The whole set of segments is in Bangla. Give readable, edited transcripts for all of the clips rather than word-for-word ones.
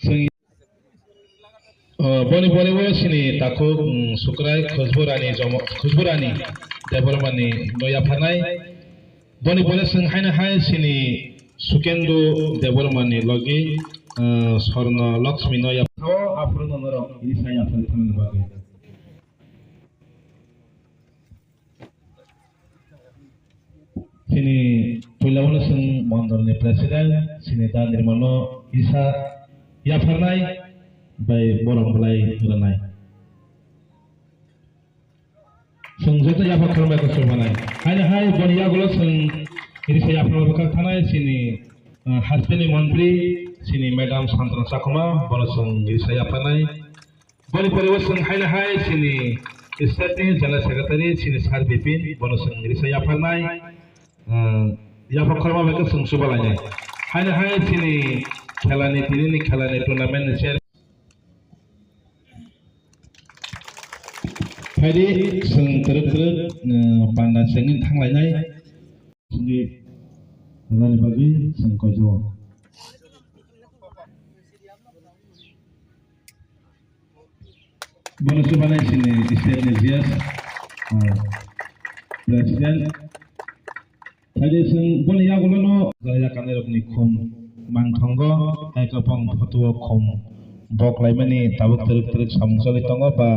जोंनि बनि बनिबो सिनि ताखौ सुक्राय खुजबुरानि देबरमानि नयाफानाय बनि बनि सोंहायनो हाय सिनि सुकेन्दु देबरमानि लगे स्वर्ण लक्ष्मी नयाफाव आफुरन नर इनि साय आफुरन थांनो बागै सिनि पुलावनो सों मण्डलनि प्रेसिडेन्ट सिनि दा निर्मानो इसा याफारनाय बाय बरंबलाय रनाय जों जत याफा खालामबाय गोसो बानाय हाय बनिया गलो जों इरिसा याफा बखा थानाय सिनि हास्टेलनि मन्त्रि सिनि मेडाम सान्त्रा साखमा बर जों इरिसा याफानाय बनि परिबो जों हाय सिनि स्टेटनि जनरल सेक्रेटारि सिनि सार बिपिन बर जों इरिसा याफानाय याफा खालामबाय गोसो सुबालायनाय हाय सिनि खेलानि दिननि खेलानि टुर्नामेन्ट से फायदि जों तरक बान्दा सेंनि थांलायनाय जोंनि रानि बागै जों कयजो बनसु बानाय सिनि स्टेटनि जिएस प्रेसिडेन्ट फायदि जों बनिया गलनो जाया कानेरनि खम मांथंग हायकपं फटो खम बकलायमानि ताबुक तरक सामसलि दङ बा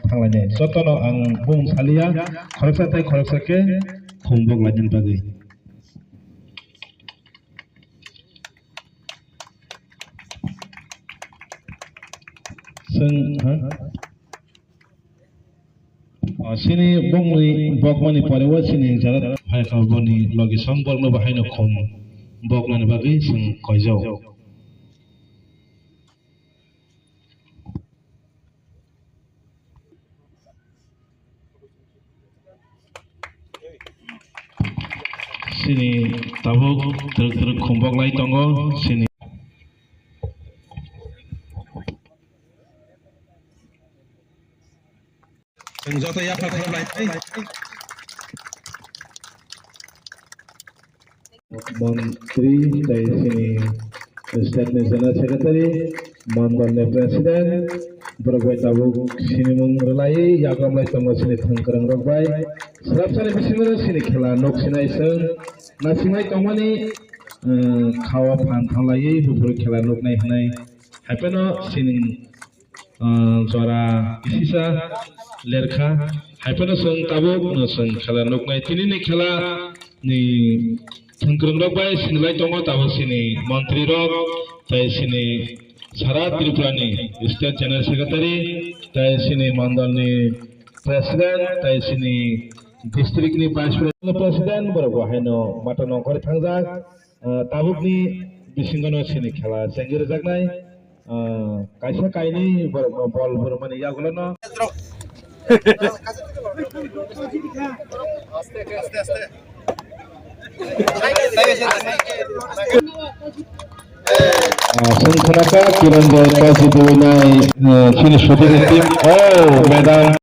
थांलायनाय जतन आं बुं सालिया खरकसाके खम बकलायनि बागै सिनि बकमानि परेवा सिनि जारा हायकबनि लगिसं बरनो बाहायनो खम बकलायनि बागै जों कयजौ सिनि ताबुक तरक खम बकलाय दङ सिनि जों जत याफा खालामलाय मंत्री सिनि स्टेटनि जनरल सेक्रेटारि मंडलनि प्रेसिडेन्ट बरगबाय ताबुक सिनि मुं रलाय यागमलाय दङ सिनि थंकरं रगबाय सराबसानि बिसिङो सिनि खेला नकसिनायसों नासिङाय दंमानि खावा फान थांलायै बुफुर खेला नकनाय होनाय हायपेनो सिनि जरा इसिसा लेरखा हायपेनो जों ताबुक जों खेला नकनाय तिनिनि खेला नि थंकरं रगबाय सिनिलाय दङ ताबुक सिनि मंत्री रग ताय सिनि सारा त्रिपुरानि स्टेट जनरल सेक्रेटारि ताय सिनि मंडलनि प्रेसिडेन्ट ताय सिनि डिस्ट्रिक्टनि भाइस प्रेसिडेन्ट बरगो हायनो माथो नंखर थांजाक ताबुकनि बिसिंगनो सिनि खेला जेंगि रोजाकनाय कायसा कायनि बल माने यागुलनो Sengkanaka Kiranda Kajiduinai Sini Shooting Team Madam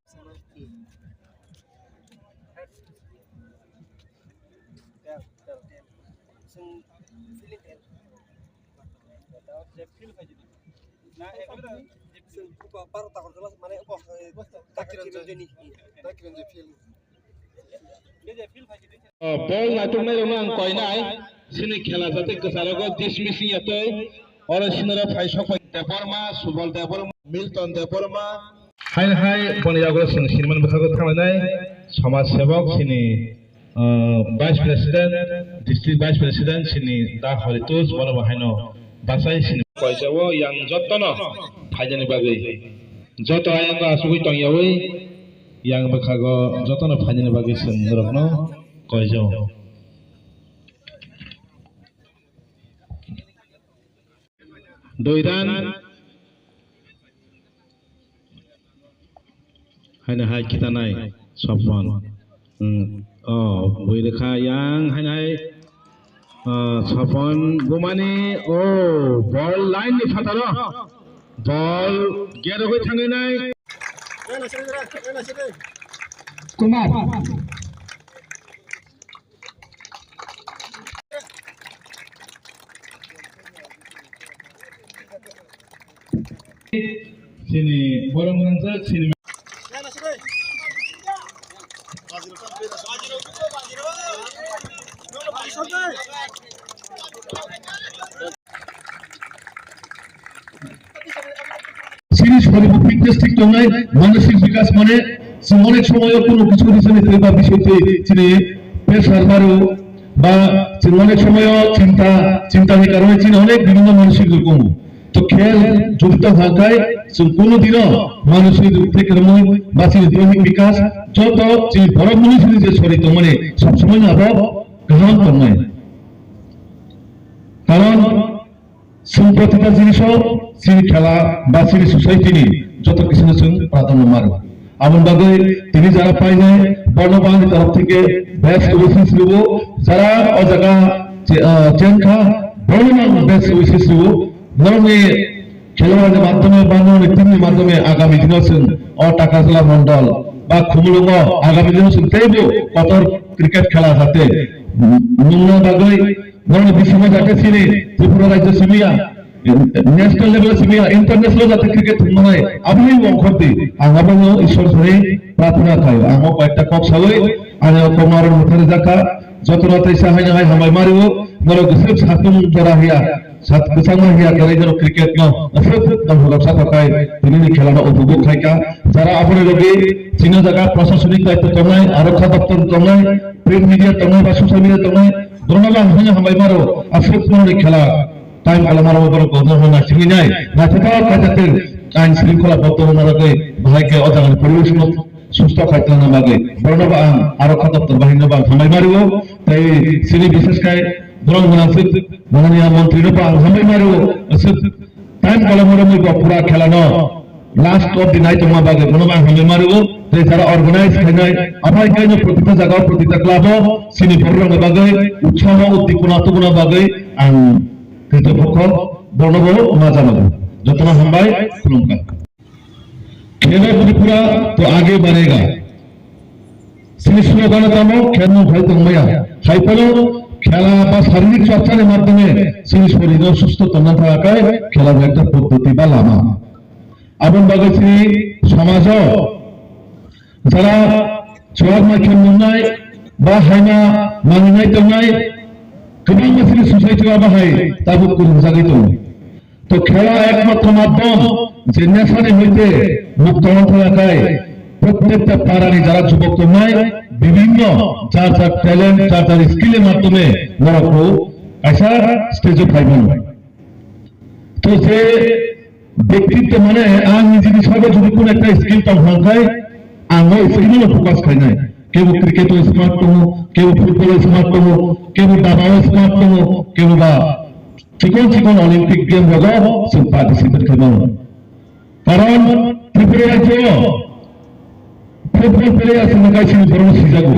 bol natumnai rong ang koinai sini khela jate kesalago dismissing yatoi oro sinara phaisok deborma subol deborma milton deborma hai boniyago sing sinman bukhago thangnai samaj sebok sini vice president district vice president sini da horitus bono bahaino basai sini koisawo yang jotono phaijani bagai joto ayanga asugui tongyawi yang bukhago jotono phaijani bagai sing rokno koijo doiran haina hai kita nai sopon boirekha yang haina hai sopon bumani ball line ni fataro ball gero hoi thangai nai kumar sini borong nangsa sini sini শরীর ফিটনেস ঠিক তো নাই মানসিক বিকাশ মানে অনেক সময় কোনো কিছু রিজনে বা বিষয়তে চিনি প্রেসার বাড়ো বা অনেক সময় চিন্তার কারণে চিনি অনেক বিভিন্ন মানসিক রকম তো খেল যুক্ত থাকায় কোনোদিনও মানসিক থেকে বা চিনি দৈনিক বিকাশ যত চিনি বড় মানুষের যে শরীর মানে সবসময় না গ্রহণ করমায় কারণ প্রতিটা জিনিসও চিনি খেলা বা চিনি সোসাইটি যত কিছু প্রাধান্য মারো এমন ভাবে তিনি যারা পাই যায় বর্ণবাহিনীর তরফ থেকে বেস্ট উইসেস নেব যারা অজাগা চেনখা বর্ণবান বেস্ট উইসেস নেব ধরুন খেলোয়াড়ের মাধ্যমে বাংলাদেশের টিমের মাধ্যমে আগামী দিন টাকাজলা মন্ডল বা খুমলুঙ্গ আগামী দিন তেইব কত ক্রিকেট খেলা হাতে নিম্ন বাগৈ ধরুন বিশ্বময় যাকে চিনি ত্রিপুরা রাজ্য সিমিয়া ন্যাশনাল লেভেল সিমিয়া ইন্টারন্যাশনাল যাতে ক্রিকেট মানে আপনি অঙ্কতে আগামী ঈশ্বর ধরে প্রার্থনা খাই আমো কয়েকটা কক সালই আনে কমার মথারে জাকা যত রাতে সাহায্য হয় হামাই মারিব নরক সিপ সাতম জরা হিয়া সাত গোসাঙ্গ হিয়া করে যেন ক্রিকেট ন সব রক্ষা থাকায় তিনি খেলাটা উপভোগ খাইকা যারা আপনার লগে চিনা জায়গা প্রশাসনিক দায়িত্ব তমায় আরক্ষা দপ্তর তমায় প্রিন্ট মিডিয়া তমায় বা সোশ্যাল মিডিয়া তমায় ধন্যবাদ হামাই মারো আফসোস করে খেলা টাইম আলামার উপর গভর্নর না চিনি নাই না থাকা কাজাতে আইন শৃঙ্খলা বর্তমানে ভাইকে অজাগান পরিবেশ সুস্থ খাইতে না লাগে বর্ণবান আরক্ষা দপ্তর বাহিনী বা হামাই মারিব তাই চিনি বিশেষ করে ধরুন মাননীয় মন্ত্রী হামাই মারিব টাইম কলমরে পুরা খেলা ন লাস্ট অফ দি নাইট তোমা বাগে বর্ণবান হামাই মারিব তাই যারা অর্গানাইজ খাইনাই আবার কেন প্রতিটা জায়গা প্রতিটা ক্লাব চিনি বর্ণ বাগে উৎসাহ উদ্দীপনা আত্মগুণা বাগে আন কৃতপক্ষ বর্ণব মা জানাবো যতনা হামবাই খুলুমকা खेला त्रिपुरा तो आगे बढ़ेगा खेल भाई तंगमया खाइफलो खेला बा शारीरिक चर्चार माध्यमे शरीर सुस्थ तना थाकाय खेला একটা পদ্ধতি বা লামা আবন বাগেছি সমাজ যারা চোয়ার মাইকের নুনাই বা হাইনা মানিনাই তংনাই গোबां মাসির সোসাইটি বাহাই তাবুক করুন জাগিত তো খেলা একমাত্র মাধ্যম যে নেশানি হইতে মুক্ত থাকায় প্রত্যেকটা পাড়ারই যারা যুবক নয় বিভিন্ন যার যার ট্যালেন্ট যার যার স্কিলের মাধ্যমে নরকো আশা স্টেজে পাইবেন তো যে ব্যক্তিত্ব মানে আমি জিনিস হবে যদি কোন একটা স্কিল তো ভাঙায় আমি স্কিলে ফোকাস খাই নাই কেউ ক্রিকেটে স্মার্ট করবো কেউ ফুটবলে স্মার্ট করবো কেউ দাবাও স্মার্ট করবো কেউ বা চিকন অলিম্পিক গেম লগাও সে পার্টিসিপেট করবো কারণ ত্রিপুরা রাজ্য ফুটবল প্লেয়ার নাগাইছিনি ধরুন সিজাগো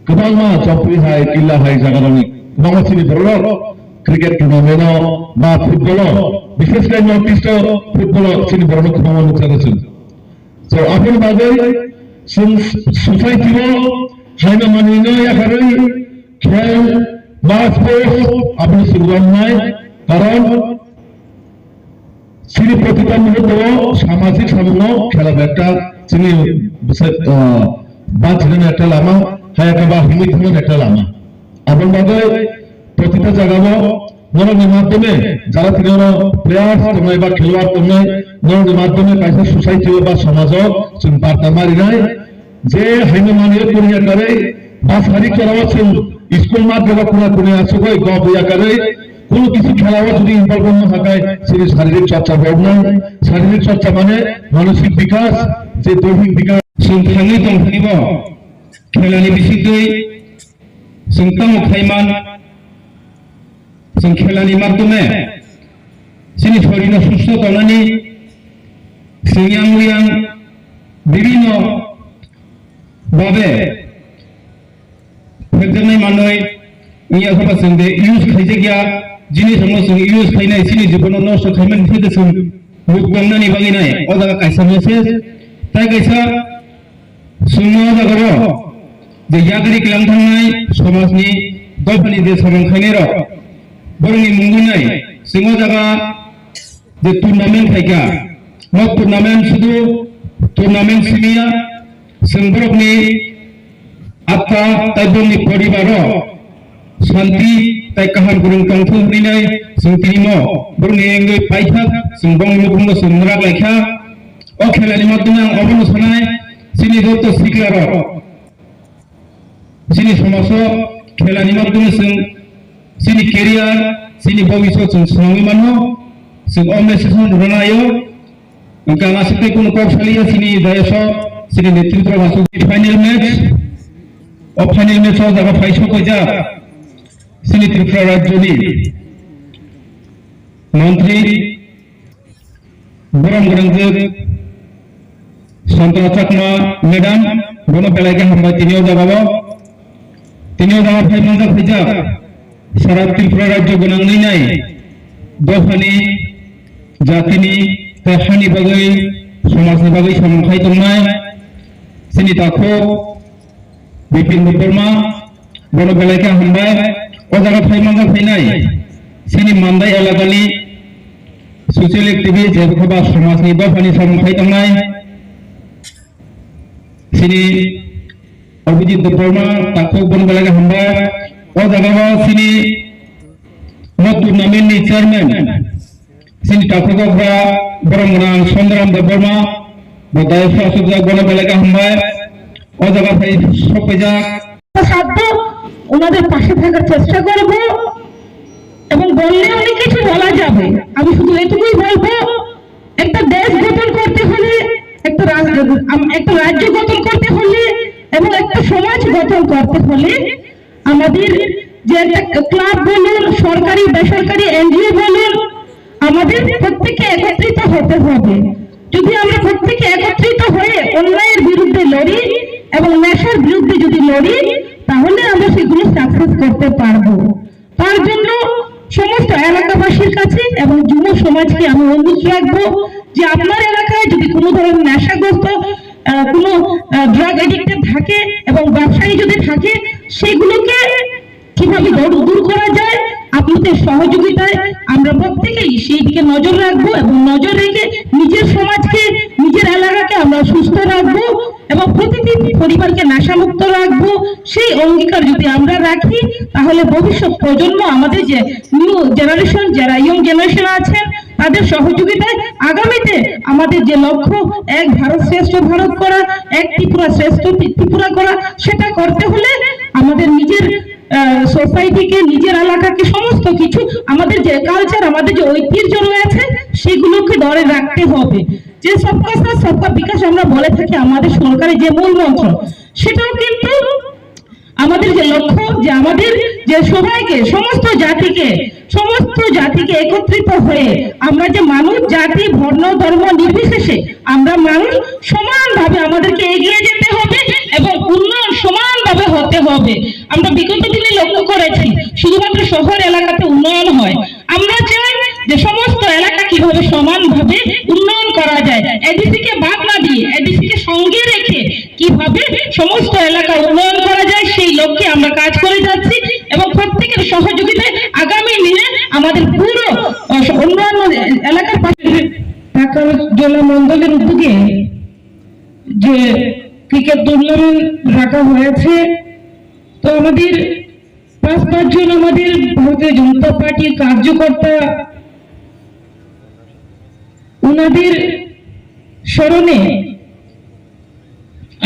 গোबां मा चम्पी हाय किल्ला हाय জাগারনি গোबां মাছিনি ধরল ক্রিকেট টুর্নামেন্ট বা ফুটবল বিশেষ করে নর্থ ইস্ট ফুটবল চিনি ধরল গোबां मा চালাছেন তো আপন বাগে সোসাইটি হাইনা মানিনো একারই খেল বা স্পোর্টস আপনি সুগম নাই কারণ চিনি প্রতিটা মুহূর্ত সামাজিক সামগ্র খেলা একটা চিনি বাঁচলেন একটা লামা হায়াকা বা হিমিক একটা লামা আপন বাগে প্রতিটা জায়গা নরমের মাধ্যমে যারা তিনি প্লেয়ার তোমরা বা খেলোয়াড় তোমরা নরমের মাধ্যমে কাছে সোসাইটি বা সমাজ বার্তা মারি নাই যে হাইনা মানিয়ে করিয়া করে বা শারীরিক চলাচ্ছেন স্কুল মাধ্যমে কোনে আছে গয়া করে কোনো কিছু খেলাও যদি ইনভলভ না থাকায় সেই শারীরিক চর্চা হোক না শারীরিক চর্চা মানে মানসিক বিকাশ যে দৈহিক বিকাশ संथांनि दंफानिब खेलानि बिसिगै संथांग खाइमान जों खेलानि माध्यमे जोंनि शरीर सुस्थ थानानै जोंनि मुयां বিভিন্ন ভাবে फेरजेननाय मानै इया होबा जों बे इउज खाइजे गया जिनि समाव जों इउज खाइनाय सिनि जीबनाव नष्ट खाइमान फिदे जों मुगबांनानि बागिनाय अजागा कायसानोसे ताय कायसा सुंनो जागरो जे यागरि खालामथांनाय समाजनि दफानि जे सामखायनाय र बरनि मुंगुनाय सिङाव जागा जे tournament थाइगा no tournament sudu tournament simia sengborokni atta taiboni poribaro santi tai kaham gurung tangthu ninai singtinimo borni engai paithak singbong mukungno sumrak lekha o khelani maddome obono sanai sini joto siklaro sini somaso khelani maddome sini career sini bobishot songi mano sing omesison ronayo engka ngasite kun kopsalia sini dayaso sini netritro masuk final match o final match o jaga paiso koja sini Tripura Rajyoni Mantri Borom Gorangjuk Santara Chakma Madam Bono Pelage Hambai Tinio Jagabo Phai Manja Khijak Sara Tripura Rajyo Gonangni Nai Dofani Jatini Tehani Bagai Somasni Bagai Samkhai Tongnai Sini Tako Bipin Burma Bono Pelage Hambai o jaga phai manga phainai sini mandai elakani social activist jebkhaba samajni dofani samkhai tangnai sini Abhijit Burma takok bon belaga hamba o jaga sini no tournament ni chairman sini takok bra boromrang Sondram Burma bodai fasudja bon belaga hamba o jaga phai sopeja সাধ্য ওনাদের পাশে থাকার চেষ্টা করব এবং বললে অনেক কিছু বলা যাবে আমি শুধু এটুকুই বলবো একটা দেশ গঠন করতে হলে একটা রাজ্য গঠন করতে হলে এবং একটা সমাজ গঠন করতে হলে আমাদের যে একটা ক্লাব বলুন সরকারি বেসরকারি এনজিও বলুন আমাদের প্রত্যেককে একত্রিত হতে হবে যদি আমরা প্রত্যেকে একত্রিত হয়ে অন্যায়ের বিরুদ্ধে লড়ি এবং নেশার বিরুদ্ধে যদি লড়ি তাহলে আমরা সেগুলো সাকসেস করতে পারবো তার জন্য সমস্ত এলাকাবাসীর কাছে এবং যুব সমাজকে আমি অনুরোধ রাখবো যে আপনার এলাকায় যদি কোনো ধরনের নেশাগ্রস্ত কোনো ড্রাগ এডিক্টেড থাকে এবং ব্যবসায়ী যদি থাকে সেগুলোকে কিভাবে দূর করা যায় আপনাদের সহযোগিতায় আমরা প্রত্যেকেই সেই দিকে নজর রাখবো এবং নজর রেখে নিজের সমাজকে নিজের এলাকাকে আমরা সুস্থ রাখবো এবং প্রতিটি পরিবারকে নেশামুক্ত রাখবো সেই অঙ্গীকার যদি আমরা রাখি তাহলে ভবিষ্যৎ প্রজন্ম আমাদের যে নিউ জেনারেশন যারা ইয়ং জেনারেশন আছেন তাদের সহযোগিতায় আগামীতে আমাদের যে লক্ষ্য এক ভারত শ্রেষ্ঠ ভারত করা এক ত্রিপুরা শ্রেষ্ঠ ত্রিপুরা করা সেটা করতে হলে আমাদের নিজের সোসাইটিকে নিজের এলাকাকে সমস্ত কিছু আমাদের যে কালচার আমাদের যে ঐতিহ্য রয়েছে সেগুলোকে ধরে রাখতে হবে যে সবকা সাথ সবকা বিকাশ আমরা বলে থাকি আমাদের সরকারের যে মূল মন্ত্র সেটাও কিন্তু আমাদের যে লক্ষ্য যে আমাদের যে সবাইকে সমস্ত জাতিকে একত্রিত হয়ে আমরা যে মানুষ জাতি বর্ণ ধর্ম নির্বিশেষে আমরা মানুষ সমানভাবে আমাদেরকে এগিয়ে যেতে হবে এবং উন্নয়ন সমানভাবে হতে হবে আমরা বিগত দিনে লক্ষ্য করেছি শুধুমাত্র শহর এলাকাতে উন্নয়ন হয় আমরা চাই যে সমস্ত এলাকা কিভাবে সমানভাবে উন্নয়ন করা যায় এডিসি কে বাদ না দিয়ে এডিসি কে সঙ্গে রেখে কিভাবে সমস্ত এলাকা উন্নয়ন করা যায় সেই লক্ষ্যে আমরা কাজ করে যাচ্ছি এবং প্রত্যেকের সহযোগিতায় আগামী দিনে আমাদের পুরো অন্যান্য এলাকার পাশে ঢাকা জেলা মন্ডলের উদ্যোগে যে ক্রিকেট টুর্নামেন্ট রাখা হয়েছে তো আমাদের 5 জন আমাদের ভারতীয় জনতা পার্টির কার্যকর্তা ওনাদের স্মরণে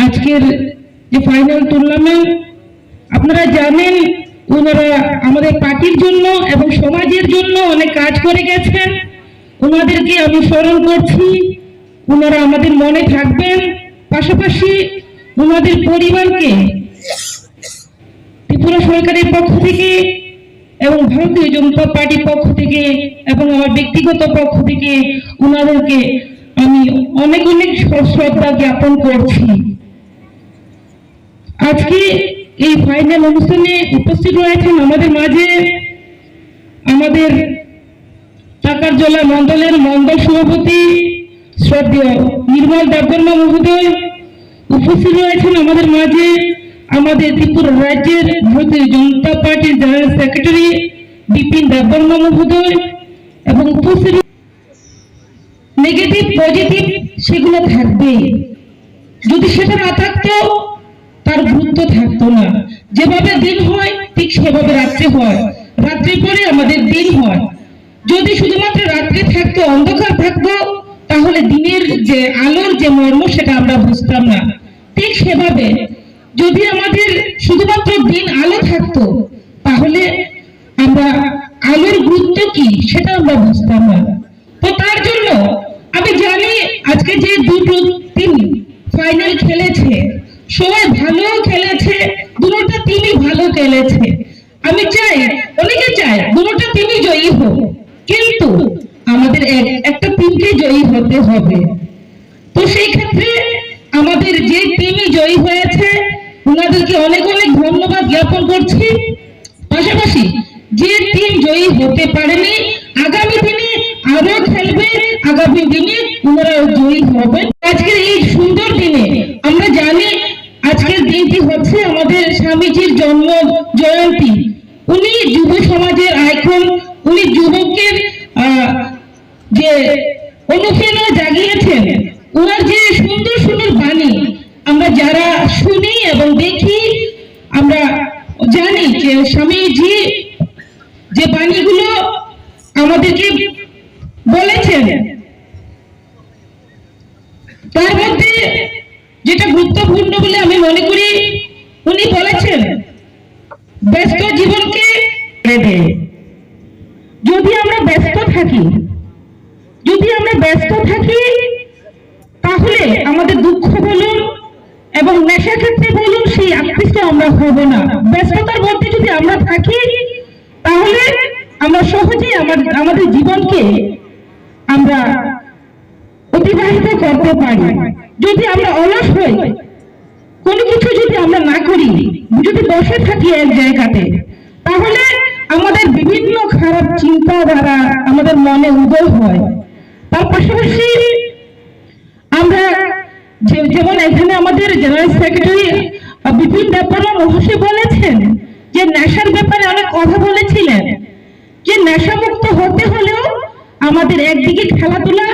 আজকের যে ফাইনাল টুর্নামেন্ট আপনারা জানেন ওনারা আমাদের পার্টির জন্য এবং সমাজের জন্য অনেক কাজ করে গেছেন ওনাদেরকে আমি স্মরণ করছি ওনারা আমাদের মনে থাকবেন পাশাপাশি ওনাদের পরিবারকে ত্রিপুরা সরকারের পক্ষ থেকে এবং ভারতীয় জনতা পার্টির পক্ষ থেকে এবং আমার ব্যক্তিগত পক্ষ থেকে ওনাদেরকে আমি অনেক অনেক শ্রদ্ধা জ্ঞাপন করছি আজকে এই ফাইনাল অনুষ্ঠানে উপস্থিত রয়েছেন আমাদের মাঝে আমাদের টাকার জেলা মন্ডলের মন্ডল সভাপতি শ্রদ্ধেয় নির্মল দেববর্মা মহোদয় উপস্থিত রয়েছেন আমাদের মাঝে আমাদের ত্রিপুরা রাজ্যের ভারতীয় জনতা পার্টির জেনারেল সেক্রেটারি বিপিন দেববর্মা মহোদয় এবং উপস্থিত নেগেটিভ পজিটিভ সেগুলো থাকবেই। যদি সেটা না থাকতো তার গুরুত্ব থাকতো না। যেভাবে দিন হয় ঠিক সেভাবে রাত্রি হয়, রাত্রি পরে আমাদের দিন হয়। যদি শুধুমাত্র রাত্রি থাকতো, অন্ধকার থাকতো, তাহলে দিনের যে আলোর যে মর্ম সেটা আমরা বুঝতাম না। ঠিক সেভাবে যদি আমাদের শুধুমাত্র দিন আলো থাকতো, তাহলে আমরা আলোর গুরুত্ব কি সেটা আমরা বুঝতাম না। তো তার জন্য আমি জানি আজকে যে দুটো টিম ফাইনাল খেলেছে, সবাই ভালো খেলেছে, দুটোটা টিমই ভালো খেলেছে। আমি চাই, অনেকে চায় দুটোটা টিমই জয়ী হোক, কিন্তু আমাদের একটা টিমকে জয়ী হতে হবে। তো সেই ক্ষেত্রে আমাদের যে টিমই জয়ী হয়েছে ওনাদেরকে অনেক অনেক ধন্যবাদ জ্ঞাপন করছি। পাশাপাশি যে টিম জয়ী হতে পারেনি, আগামী দিনে আরো খেলবে, আগামী দিনে ওনারা জয়ী হবেন। আজকের এই সুন্দর দিনে আমরা জানি আজকের দিনটি হচ্ছে আমাদের স্বামীজির জন্ম জয়ন্তী। উনি যুব সমাজের আইকন, উনি যুবকের যে অনুপ্রেরণা জাগিয়েছেন। ওনার যে সুন্দর সুন্দর বাণী আমরা যারা শুনি এবং দেখি, আমরা জানি যে স্বামীজি যে বাণীগুলো আমাদেরকে বলেছেন, তার মধ্যে যেটা গুরুত্বপূর্ণ বলে আমি মনে করি, উনি বলেছেন ব্যস্ত জীবনকে দেয়। যদি আমরা ব্যস্ত থাকি, তাহলে আমাদের দুঃখ বলুন এবং নেশা ক্ষেত্রে বলুন, সেই আকৃষ্ট আমরা হব না। ব্যস্ততার মধ্যে যদি আমরা থাকি, তাহলে আমরা সহজেই আমাদের জীবনকে আমরা অতিবাহিত করতে পারি। যদি আমরা অলস হই, কোনো কিছু যদি আমরা না করি, যদি বসে থাকি এক জায়গাতে, তাহলে আমাদের বিভিন্ন খারাপ চিন্তাধারা আমাদের মনে উদয় হয়। তার পাশাপাশি আমরা যেমন এখানে আমাদের জেনারেল সেক্রেটারি বিপিন দেববর্মা মহাশয় বলেছেন যে নেশার ব্যাপারে অনেক কথা বলেছিলেন, যে নেশামুক্ত হতে হলেও আমাদের একদিকে খেলাধুলা,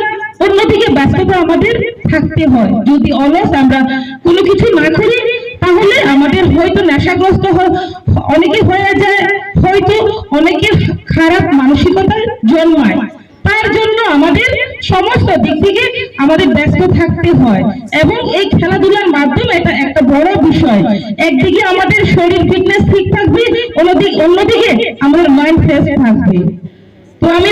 অন্যদিকে ব্যস্ততা আমাদের থাকতে হয়। যদি অলস আমরা কোনো কিছু না করি, তাহলে আমাদের হয়তো নেশাগ্রস্ত অনেকে হয়ে যায়, হয়তো অনেকের খারাপ মানসিকতা জন্মায়। তার জন্য আমাদের সমস্ত দিক থেকে আমাদের ব্যস্ত থাকতে হয় এবং এই খেলাধুলার মাধ্যমে এটা একটা বড় বিষয়। একদিকে আমাদের শরীর ফিটনেস ঠিক থাকবে, অন্যদিকে আমাদের মাইন্ড ফ্রেশ থাকবে। তো আমি